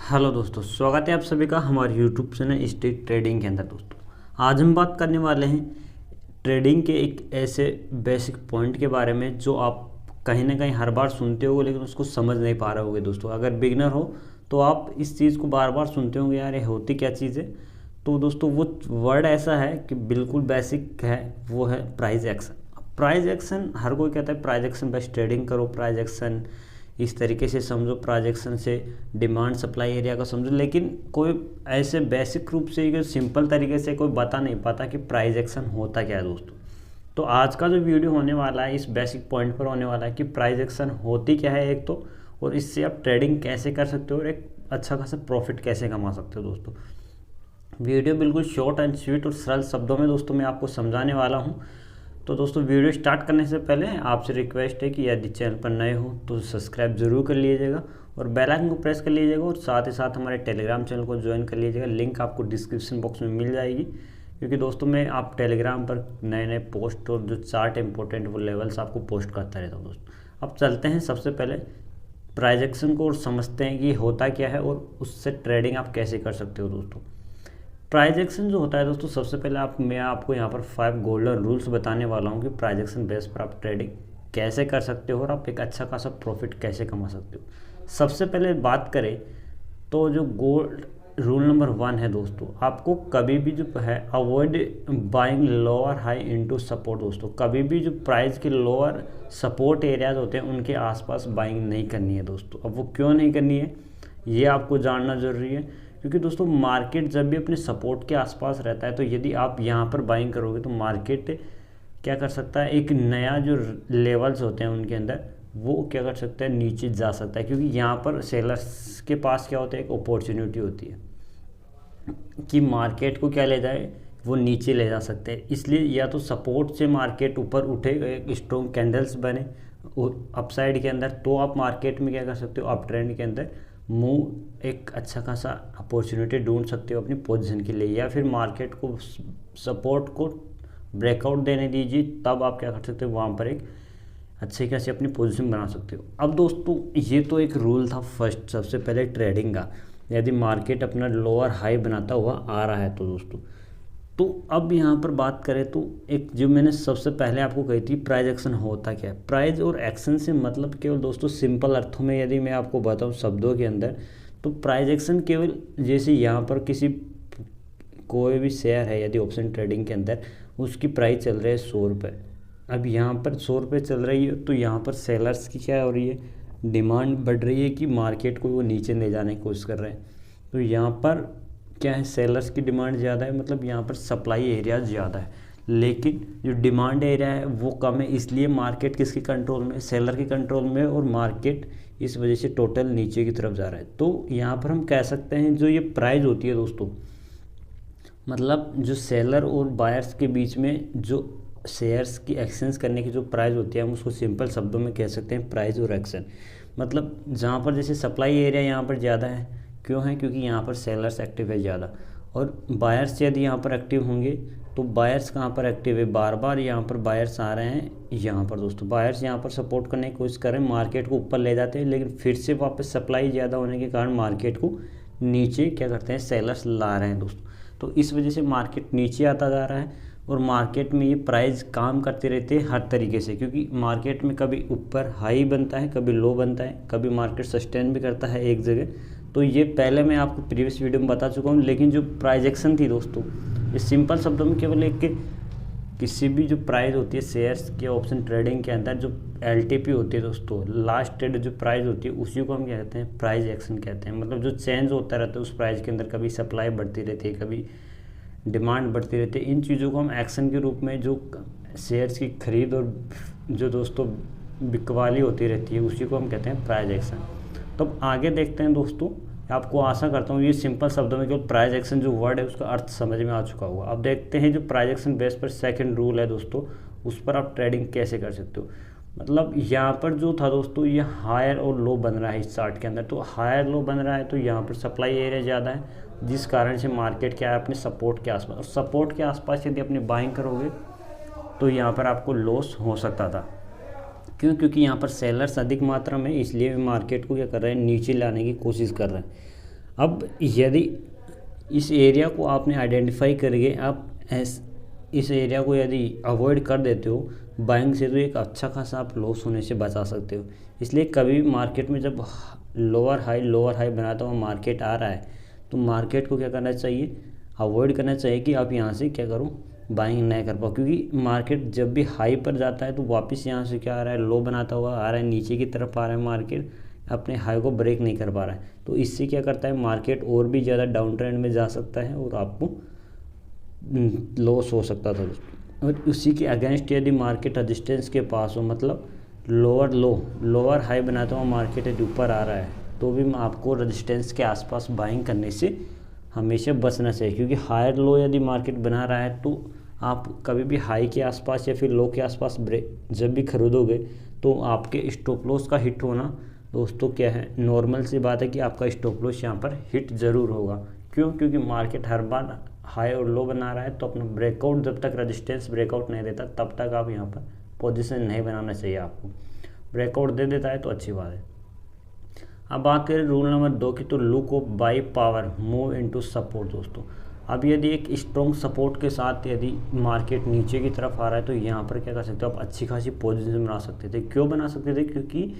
Hello दोस्तों, स्वागत है आप सभी का हमारे यूट्यूब चैनल स्ट्रीट ट्रेडिंग के अंदर। दोस्तों आज हम बात करने वाले हैं ट्रेडिंग के एक ऐसे बेसिक पॉइंट के बारे में जो आप कहीं ना कहीं हर बार सुनते होगे लेकिन उसको समझ नहीं पा रहे होगे। दोस्तों अगर बिगनर हो तो आप इस चीज़ को बार बार सुनते होंगे, यार ये होती क्या चीज़ है। तो दोस्तों वो वर्ड ऐसा है कि बिल्कुल बेसिक है, वो है प्राइस एक्शन। प्राइस एक्शन हर कोई कहता है प्राइस एक्शन बेस्ड ट्रेडिंग करो, प्राइस एक्शन इस तरीके से समझो, प्राइजेक्शन से डिमांड सप्लाई एरिया का समझो, लेकिन कोई ऐसे बेसिक रूप से सिंपल तरीके से कोई बता नहीं पाता कि प्राइजेक्शन होता क्या है। दोस्तों तो आज का जो वीडियो होने वाला है इस बेसिक पॉइंट पर होने वाला है कि प्राइजेक्शन होती क्या है एक तो, और इससे आप ट्रेडिंग कैसे कर सकते हो और एक अच्छा खासा प्रॉफिट कैसे कमा सकते हो। दोस्तों वीडियो बिल्कुल शॉर्ट एंड स्वीट और सरल शब्दों में दोस्तों मैं आपको समझाने वाला हूँ। तो दोस्तों वीडियो स्टार्ट करने से पहले आपसे रिक्वेस्ट है कि यदि चैनल पर नए हो तो सब्सक्राइब जरूर कर लीजिएगा और बेल आइकन को प्रेस कर लीजिएगा और साथ ही साथ हमारे टेलीग्राम चैनल को ज्वाइन कर लीजिएगा। लिंक आपको डिस्क्रिप्शन बॉक्स में मिल जाएगी, क्योंकि दोस्तों मैं आप टेलीग्राम पर नए नए पोस्ट और जो चार्ट इंपॉर्टेंट वो लेवल्स आपको पोस्ट करता रहता हूँ। दोस्तों अब चलते हैं सबसे पहले प्राइजेक्शन को और समझते हैं कि होता क्या है और उससे ट्रेडिंग आप कैसे कर सकते हो। दोस्तों प्राइजेक्शन जो होता है दोस्तों, सबसे पहले मैं आपको यहाँ पर 5 गोल्डन रूल्स बताने वाला हूँ कि प्राइजेक्शन बेस पर आप ट्रेडिंग कैसे कर सकते हो और आप एक अच्छा खासा प्रॉफिट कैसे कमा सकते हो। सबसे पहले बात करें तो जो गोल्ड रूल नंबर 1 है दोस्तों, आपको कभी भी जो है avoid buying lower high into support. दोस्तों कभी भी जो प्राइस के लोअर सपोर्ट एरियाज होते हैं उनके आसपास बाइंग नहीं करनी है। दोस्तों अब वो क्यों नहीं करनी है ये आपको जानना ज़रूरी है, क्योंकि दोस्तों मार्केट जब भी अपने सपोर्ट के आसपास रहता है तो यदि आप यहाँ पर बाइंग करोगे तो मार्केट क्या कर सकता है, एक नया जो लेवल्स होते हैं उनके अंदर वो क्या कर सकता है, नीचे जा सकता है। क्योंकि यहाँ पर सेलर्स के पास क्या होता है, एक अपॉर्चुनिटी होती है कि मार्केट को क्या ले जाए, वो नीचे ले जा सकते हैं। इसलिए या तो सपोर्ट से मार्केट ऊपर उठे, एक स्ट्रॉन्ग कैंडल्स बने अपसाइड के अंदर, तो आप मार्केट में क्या कर सकते हो, अप ट्रेंड के अंदर मूव एक अच्छा खासा अपॉर्चुनिटी ढूंढ सकते हो अपनी पोजीशन के लिए। या फिर मार्केट को सपोर्ट को ब्रेकआउट देने दीजिए, तब आप क्या कर सकते हो, वहाँ पर एक अच्छे खासी अपनी पोजीशन बना सकते हो। अब दोस्तों ये तो एक रूल था फर्स्ट, सबसे पहले ट्रेडिंग का, यदि मार्केट अपना लोअर हाई बनाता हुआ आ रहा है तो। दोस्तों तो अब यहाँ पर बात करें तो एक जो मैंने सबसे पहले आपको कही थी प्राइस एक्शन होता क्या है। प्राइस और एक्शन से मतलब केवल दोस्तों सिंपल अर्थों में यदि मैं आपको बताऊँ शब्दों के अंदर, तो प्राइस एक्शन केवल जैसे यहाँ पर किसी कोई भी शेयर है यदि ऑप्शन ट्रेडिंग के अंदर उसकी प्राइस चल रही है 100 रुपये, अब यहाँ पर 100 रुपये चल रही है तो यहाँ पर सेलर्स की क्या हो रही है, डिमांड बढ़ रही है कि मार्केट को वो नीचे ले जाने की कोशिश कर रहे हैं। तो यहाँ पर क्या है, सेलर्स की डिमांड ज़्यादा है, मतलब यहाँ पर सप्लाई एरिया ज़्यादा है, लेकिन जो डिमांड एरिया है वो कम है। इसलिए मार्केट किसके कंट्रोल में, सेलर के कंट्रोल में, और मार्केट इस वजह से टोटल नीचे की तरफ जा रहा है। तो यहाँ पर हम कह सकते हैं जो ये प्राइस होती है दोस्तों, मतलब जो सेलर और बायर्स के बीच में जो शेयर्स की एक्सचेंज करने की जो प्राइस होती है, हम उसको सिंपल शब्दों में कह सकते हैं प्राइस और एक्शन। मतलब जहाँ पर जैसे सप्लाई एरिया यहाँ पर ज़्यादा है, क्यों है, क्योंकि यहाँ पर सेलर्स एक्टिव है ज़्यादा, और बायर्स यदि यहाँ पर एक्टिव होंगे तो बायर्स कहाँ पर एक्टिव है, बार बार यहाँ पर बायर्स आ रहे हैं। यहाँ पर दोस्तों बायर्स यहाँ पर सपोर्ट करने की कोशिश कर रहे हैं, मार्केट को ऊपर ले जाते हैं, लेकिन फिर से वापस सप्लाई ज़्यादा होने के कारण मार्केट को नीचे क्या करते हैं, सेलर्स ला रहे हैं। दोस्तों तो इस वजह से मार्केट नीचे आता जा रहा है, और मार्केट में ये प्राइस काम करते रहते हैं हर तरीके से, क्योंकि मार्केट में कभी ऊपर हाई बनता है, कभी लो बनता है, कभी मार्केट सस्टेन भी करता है एक जगह। तो ये पहले मैं आपको प्रीवियस वीडियो में बता चुका हूँ। लेकिन जो प्राइजेक्शन थी दोस्तों, ये सिंपल शब्दों में केवल एक के किसी भी जो प्राइस होती है शेयर्स के ऑप्शन ट्रेडिंग के अंदर, जो LTP होती है दोस्तों, लास्ट ट्रेड जो प्राइस होती है, उसी को हम क्या कहते हैं, प्राइस एक्शन कहते हैं। मतलब जो चेंज होता रहता है उस प्राइस के अंदर, कभी सप्लाई बढ़ती रहती है, कभी डिमांड बढ़ती रहती है, इन चीज़ों को हम एक्शन के रूप में, जो शेयर्स की खरीद और जो दोस्तों बिकवाली होती रहती है, उसी को हम कहते हैं प्राइस एक्शन। तो अब आगे देखते हैं दोस्तों, आपको आशा करता हूँ ये सिंपल शब्दों में केवल प्राइस एक्शन जो वर्ड है उसका अर्थ समझ में आ चुका होगा। अब देखते हैं जो प्राइस एक्शन बेस पर सेकंड रूल है दोस्तों, उस पर आप ट्रेडिंग कैसे कर सकते हो। मतलब यहाँ पर जो था दोस्तों, ये हायर और लो बन रहा है इस चार्ट के अंदर, तो हायर लो बन रहा है तो यहाँ पर सप्लाई एरिया ज़्यादा है, जिस कारण से मार्केट क्या है, अपने सपोर्ट के आसपास, और सपोर्ट के आसपास यदि अपनी बाइंग करोगे तो यहाँ पर आपको लॉस हो सकता था। क्यों, क्योंकि यहाँ पर सेलर्स अधिक मात्रा में, इसलिए मार्केट को क्या कर रहे हैं, नीचे लाने की कोशिश कर रहे हैं। अब यदि इस एरिया को आपने आइडेंटिफाई करके आप इस एरिया को यदि अवॉइड कर देते हो बाइंग से, तो एक अच्छा खासा आप लॉस होने से बचा सकते हो। इसलिए कभी भी मार्केट में जब लोअर हाई बनाता हुआ मार्केट आ रहा है तो मार्केट को क्या करना चाहिए, अवॉइड करना चाहिए कि आप यहाँ से क्या करो, बाइंग नहीं कर पाओ। क्योंकि मार्केट जब भी हाई पर जाता है तो वापस यहाँ से क्या आ रहा है, लो बनाता हुआ आ रहा है, नीचे की तरफ आ रहा है, मार्केट अपने हाई को ब्रेक नहीं कर पा रहा है। तो इससे क्या करता है, मार्केट और भी ज़्यादा डाउन ट्रेंड में जा सकता है और आपको लॉस हो सकता था दोस्तों। और उसी के अगेंस्ट यदि मार्केट रेजिस्टेंस के पास हो, मतलब लोअर हाई बनाता हुआ मार्केट यदि ऊपर आ रहा है, तो भी आपको रेजिस्टेंस के आसपास बाइंग करने से हमेशा बचना चाहिए। क्योंकि हायर लो यदि मार्केट बना रहा है तो आप कभी भी हाई के आसपास या फिर लो के आसपास जब भी खरीदोगे तो आपके स्टॉप लॉस का हिट होना दोस्तों क्या है, नॉर्मल सी बात है कि आपका स्टॉप लॉस यहाँ पर हिट ज़रूर होगा। क्यों? क्योंकि मार्केट हर बार हाई और लो बना रहा है, तो अपना ब्रेकआउट जब तक रेजिस्टेंस ब्रेकआउट नहीं देता तब तक आप यहाँ पर पोजीशन नहीं बनाना चाहिए आपको। ब्रेकआउट दे देता है तो अच्छी बात है। अब बात करें रूल नंबर 2 की, तो look of by power move into support दोस्तों। अब यदि एक स्ट्रॉन्ग सपोर्ट के साथ यदि मार्केट नीचे की तरफ आ रहा है तो यहाँ पर क्या कर सकते हो, आप अच्छी खासी पोजीशन बना सकते थे। क्यों बना सकते थे? क्योंकि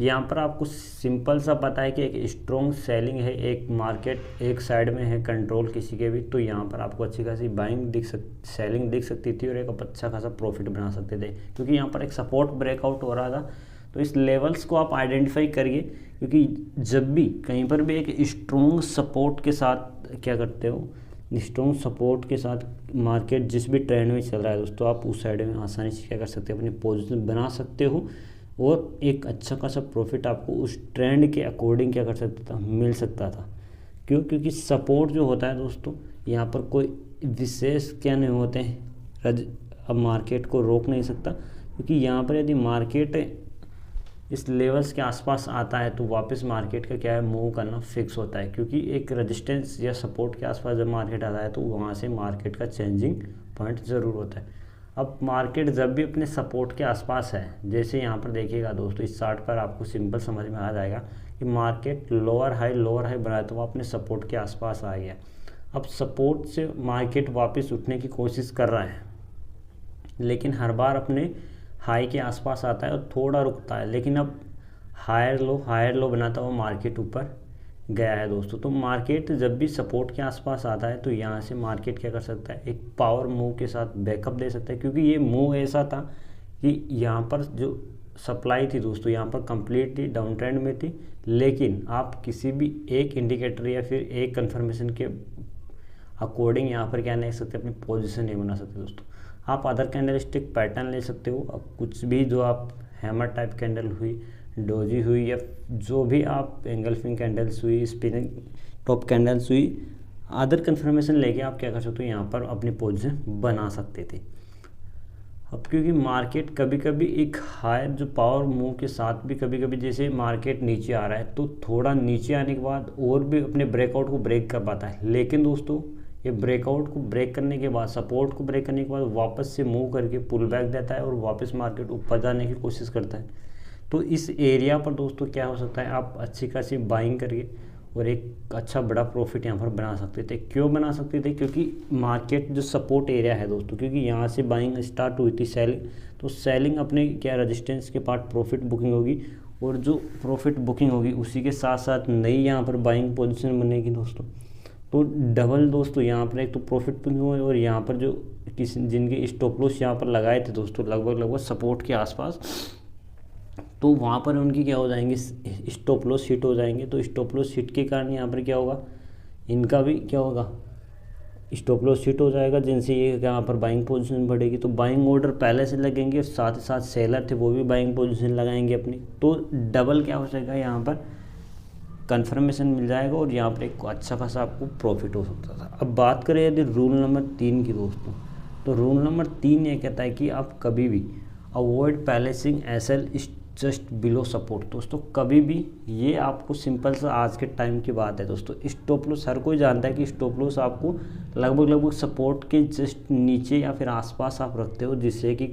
यहाँ पर आपको सिंपल सा पता है कि एक स्ट्रॉन्ग सेलिंग है, एक मार्केट एक साइड में है कंट्रोल किसी के भी, तो यहाँ पर आपको अच्छी खासी बाइंग सेलिंग दिख सकती थी और एक अच्छा खासा प्रॉफिट बना सकते थे। क्योंकि यहाँ पर एक सपोर्ट ब्रेकआउट हो रहा था। तो इस लेवल्स को आप आइडेंटिफाई करिए, क्योंकि जब भी कहीं पर भी एक स्ट्रॉन्ग सपोर्ट के साथ क्या करते हो, स्ट्रॉन्ग सपोर्ट के साथ मार्केट जिस भी ट्रेंड में चल रहा है दोस्तों, आप उस साइड में आसानी से क्या कर सकते हो, अपनी पोजीशन बना सकते हो और एक अच्छा खासा प्रॉफिट आपको उस ट्रेंड के अकॉर्डिंग क्या कर सकता था, मिल सकता था। क्यों? क्योंकि सपोर्ट जो होता है दोस्तों, यहाँ पर कोई विशेष क्या नहीं होते हैं, अब मार्केट को रोक नहीं सकता। क्योंकि यहाँ पर यदि मार्केट इस लेवल्स के आसपास आता है तो वापस मार्केट का क्या है, मूव करना फिक्स होता है। क्योंकि एक रेजिस्टेंस या सपोर्ट के आसपास जब मार्केट आता है तो वहाँ से मार्केट का चेंजिंग पॉइंट ज़रूर होता है। अब मार्केट जब भी अपने सपोर्ट के आसपास है, जैसे यहाँ पर देखिएगा दोस्तों, इस चार्ट पर आपको सिंपल समझ में आ जाएगा कि मार्केट लोअर हाई बनाया तो वो अपने सपोर्ट के आसपास आ गया। अब सपोर्ट से मार्केट वापस उठने की कोशिश कर रहा है, लेकिन हर बार अपने हाई के आसपास आता है और थोड़ा रुकता है। लेकिन अब हायर लो बनाता हुआ मार्केट ऊपर गया है दोस्तों। तो मार्केट जब भी सपोर्ट के आसपास आता है तो यहाँ से मार्केट क्या कर सकता है, एक पावर मूव के साथ बैकअप दे सकता है। क्योंकि ये मूव ऐसा था कि यहाँ पर जो सप्लाई थी दोस्तों, यहाँ पर कंप्लीटली डाउन ट्रेंड में थी, लेकिन आप किसी भी एक इंडिकेटर या फिर एक कंफर्मेशन के अकॉर्डिंग यहाँ पर क्या नहीं सकते, अपनी पोजीशन नहीं बना सकते दोस्तों। आप अदर कैंडलस्टिक पैटर्न ले सकते हो, अब कुछ भी जो आप हैमर टाइप कैंडल हुई, डोजी हुई, या जो भी आप एंगल्फिंग कैंडल्स हुई, स्पिनिंग टॉप कैंडल्स हुई, अदर कंफर्मेशन लेके आप क्या कर सकते हो, यहाँ पर अपनी पोजीशन बना सकते थे। अब क्योंकि मार्केट कभी कभी एक हायर जो पावर मूव के साथ भी कभी कभी जैसे मार्केट नीचे आ रहा है तो थोड़ा नीचे आने के बाद और भी अपने ब्रेकआउट को ब्रेक कर पाता है। लेकिन दोस्तों ये ब्रेकआउट को ब्रेक करने के बाद, सपोर्ट को ब्रेक करने के बाद वापस से मूव करके पुल बैक देता है और वापस मार्केट ऊपर जाने की कोशिश करता है। तो इस एरिया पर दोस्तों क्या हो सकता है, आप अच्छी खासी बाइंग करके और एक अच्छा बड़ा प्रॉफिट यहाँ पर बना सकते थे। क्यों बना सकते थे? क्योंकि मार्केट जो सपोर्ट एरिया है दोस्तों, क्योंकि यहाँ से बाइंग स्टार्ट हुई थी सेलिंग, तो सेलिंग अपने क्या रेजिस्टेंस के पार्ट प्रॉफिट बुकिंग होगी, और जो प्रॉफिट बुकिंग होगी उसी के साथ साथ नई यहाँ पर बाइंग पोजीशन बनेगी दोस्तों। तो डबल दोस्तों यहाँ पर एक तो प्रॉफिट बुकिंग हुई, और यहाँ पर जो जिनके स्टॉप लॉस यहाँ पर लगाए थे दोस्तों लगभग सपोर्ट के आसपास, तो वहाँ पर उनकी क्या हो जाएंगे, स्टॉप लॉस हिट हो जाएंगे। तो स्टॉप लॉस हिट के कारण यहाँ पर क्या होगा, इनका भी क्या होगा, स्टॉप लॉस हिट हो जाएगा, जिनसे ये यहाँ पर बाइंग पोजीशन बढ़ेगी। तो बाइंग ऑर्डर पहले से लगेंगे, और साथ ही साथ सेलर थे वो भी बाइंग पोजीशन लगाएंगे अपनी। तो डबल क्या हो जाएगा, यहाँ पर कंफर्मेशन मिल जाएगा और यहाँ पर एक अच्छा खासा आपको प्रॉफिट हो सकता था। अब बात करें यदि रूल नंबर 3 की दोस्तों, तो रूल नंबर 3 ये कहता है कि आप कभी भी avoid placing SL just below support. दोस्तों कभी भी, ये आपको सिंपल सा आज के टाइम की बात है दोस्तों, स्टॉप लॉस हर कोई जानता है कि स्टॉप लॉस आपको लगभग सपोर्ट के जस्ट नीचे या फिर आसपास आप रखते हो, जिससे कि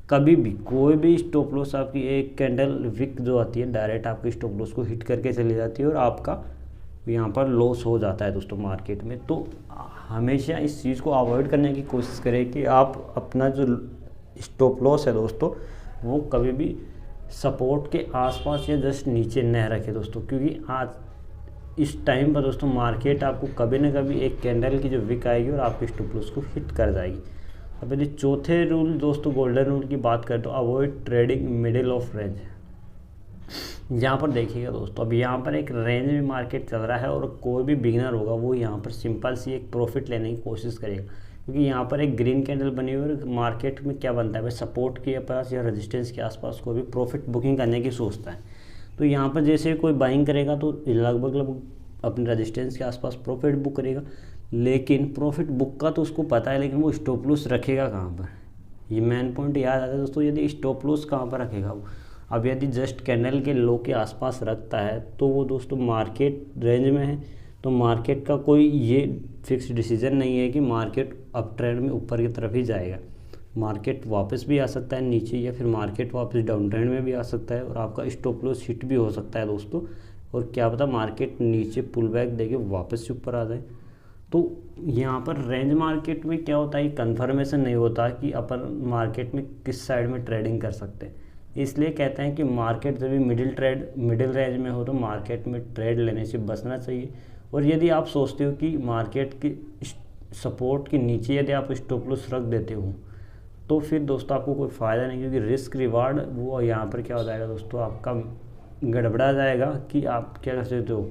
कभी भी कोई भी स्टॉप लॉस आपकी एक कैंडल विक जो आती है डायरेक्ट आपके स्टॉप लॉस को हिट करके चली जाती है और आपका यहाँ पर लॉस हो जाता है दोस्तों मार्केट में। तो हमेशा इस चीज़ को अवॉइड करने की कोशिश करें कि आप अपना जो स्टॉप लॉस है दोस्तों वो कभी भी सपोर्ट के आसपास या जस्ट नीचे न रखें दोस्तों, क्योंकि आज इस टाइम पर दोस्तों मार्केट आपको कभी ना कभी एक कैंडल की जो विक आएगी और आपके स्टॉप लॉस को हिट कर जाएगी। अब यदि चौथे रूल दोस्तों गोल्डन रूल की बात करें तो avoid trading middle of range. यहाँ पर देखिएगा दोस्तों, अब यहाँ पर एक रेंज में मार्केट चल रहा है और कोई भी बिगिनर होगा वो यहाँ पर सिंपल सी एक प्रॉफिट लेने की कोशिश करेगा, क्योंकि यहाँ पर एक ग्रीन कैंडल बनी हुई है। मार्केट में क्या बनता है भाई, सपोर्ट के पास या रेजिस्टेंस के आसपास कोई भी प्रॉफिट बुकिंग करने की सोचता है। तो यहाँ पर जैसे कोई बाइंग करेगा तो लगभग अपने रेजिस्टेंस के आसपास प्रॉफिट बुक करेगा, लेकिन प्रॉफिट बुक का तो उसको पता है, लेकिन वो स्टॉप लॉस रखेगा कहाँ पर, ये मेन पॉइंट याद आता है दोस्तों। यदि स्टॉप लॉस कहाँ पर रखेगा वो, अब यदि जस्ट कैंडल के लो के आसपास रखता है तो वो दोस्तों मार्केट रेंज में है, तो मार्केट का कोई ये फिक्स डिसीजन नहीं है कि मार्केट अप ट्रेंड में ऊपर की तरफ ही जाएगा। मार्केट वापस भी आ सकता है नीचे, या फिर मार्केट वापस डाउन ट्रेंड में भी आ सकता है और आपका स्टॉप लॉस हिट भी हो सकता है दोस्तों। और क्या पता मार्केट नीचे पुल बैक देके वापस से ऊपर आ जाए। तो यहाँ पर रेंज मार्केट में क्या होता है, कंफर्मेशन नहीं होता कि अपन मार्केट में किस साइड में ट्रेडिंग कर सकते हैं। इसलिए कहते हैं कि मार्केट जब भी मिडिल रेंज में हो तो मार्केट में ट्रेड लेने से बचना चाहिए। और यदि आप सोचते हो कि मार्केट की सपोर्ट के नीचे यदि आप स्टॉप लॉस रख देते हो तो फिर दोस्तों आपको कोई फ़ायदा नहीं, क्योंकि रिस्क रिवार्ड वो यहाँ पर क्या हो जाएगा दोस्तों, आपका गड़बड़ा जाएगा कि आप क्या कर सकते हो,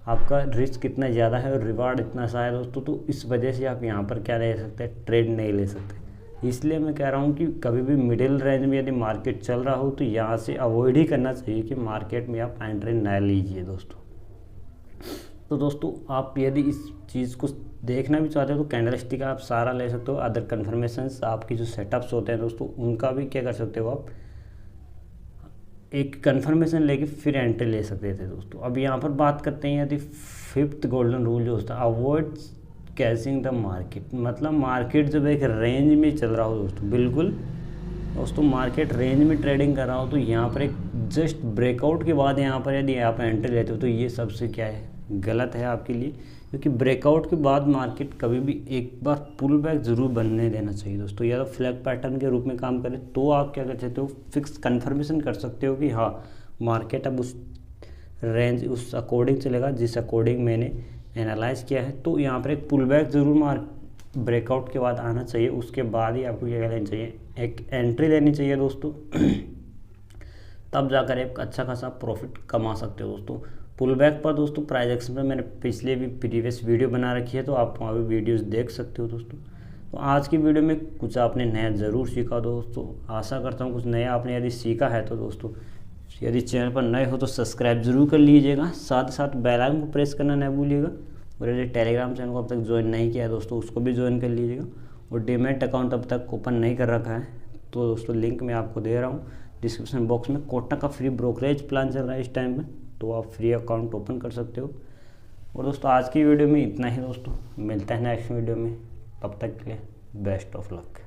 आपका रिस्क कितना ज़्यादा है और रिवार्ड इतना सा है दोस्तों। तो इस वजह से आप यहाँ पर क्या ले सकते, ट्रेड नहीं ले सकते। इसलिए मैं कह रहा हूँ कि कभी भी मिडिल रेंज में यदि मार्केट चल रहा हो तो यहाँ से अवॉइड ही करना चाहिए कि मार्केट में आप एंट्री ना लीजिए दोस्तों। तो दोस्तों आप यदि इस चीज़ को देखना भी चाहते हो तो कैंडलस्टिक आप सारा ले सकते हो। अदर कन्फर्मेशंस आपकी जो सेटअप्स होते हैं दोस्तों उनका भी क्या कर सकते हो, आप एक कन्फर्मेशन लेके फिर एंट्री ले सकते थे दोस्तों। अब यहाँ पर बात करते हैं यदि फिफ्थ गोल्डन रूल जो होता है, अवॉइड कैचिंग द मार्केट। मतलब मार्केट जब एक रेंज में चल रहा हो दोस्तों, बिल्कुल दोस्तों मार्केट रेंज में ट्रेडिंग कर रहा हो तो यहाँ पर एक जस्ट ब्रेकआउट के बाद यहाँ पर यदि आप एंट्री लेते हो तो ये सबसे क्या है, गलत है आपके लिए। क्योंकि ब्रेकआउट के बाद मार्केट कभी भी एक बार पुल बैक ज़रूर बनने देना चाहिए दोस्तों, या तो फ्लैग पैटर्न के रूप में काम करे तो आप क्या कर सकते हो, फिक्स कन्फर्मेशन कर सकते हो कि हाँ मार्केट अब उस रेंज उस अकॉर्डिंग चलेगा जिस अकॉर्डिंग मैंने एनालाइज किया है। तो यहाँ पर एक पुल बैक ज़रूर ब्रेकआउट के बाद आना चाहिए, उसके बाद ही आपको क्या लेना चाहिए, एक एंट्री लेनी चाहिए दोस्तों। तब जाकर एक अच्छा खासा प्रॉफिट कमा सकते हो दोस्तों। पुल बैक पर दोस्तों प्राइस एक्शन पर मैंने पिछले भी प्रीवियस वीडियो बना रखी है, तो आप वहाँ भी वीडियोस देख सकते हो दोस्तों। तो आज की वीडियो में कुछ आपने नया ज़रूर सीखा दोस्तों, आशा करता हूँ कुछ नया आपने यदि सीखा है तो दोस्तों यदि चैनल पर नए हो तो सब्सक्राइब जरूर कर लीजिएगा, साथ ही साथ बेल आइकन को प्रेस करना न भूलिएगा। और यदि टेलीग्राम चैनल को अब तक ज्वाइन नहीं किया है दोस्तों उसको भी ज्वाइन कर लीजिएगा। और डीमैट अकाउंट अब तक ओपन नहीं कर रखा है तो दोस्तों लिंक मैं आपको दे रहा हूँ डिस्क्रिप्शन बॉक्स में। कोटक का फ्री ब्रोकरेज प्लान चल रहा है इस टाइम में, तो आप फ्री अकाउंट ओपन कर सकते हो। और दोस्तों आज की वीडियो में इतना ही दोस्तों, मिलता है नेक्स्ट वीडियो में, तब तक के लिए बेस्ट ऑफ लक।